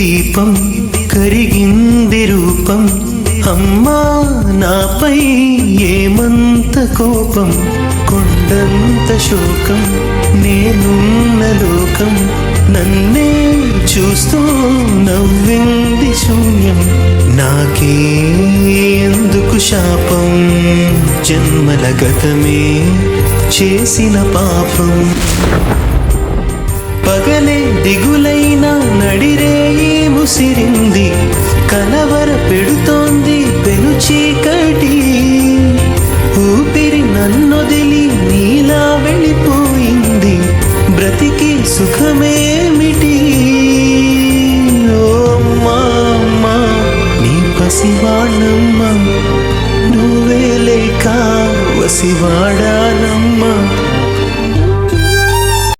దీపం కరిగింది రూపం అమ్మా నాపై ఏమంత కోపం కొండంత శోకం నేనున్న లోకం నన్నే చూస్తూ నవ్వింది శూన్యం నాకే ఎందుకు శాపం జన్మల గతమే చేసిన పాపం పగలే దిగులైన నడిరేయి ముసిరింది కలవర పెడుతోంది పెను చీకటి ఊపిరి నన్నొదిలి నీలా వెళ్ళిపోయింది బ్రతికి సుఖమేమిటి ఓ అమ్మా నీ పసివాణమ్మ నువ్వే లేక వసివాడానమ్మ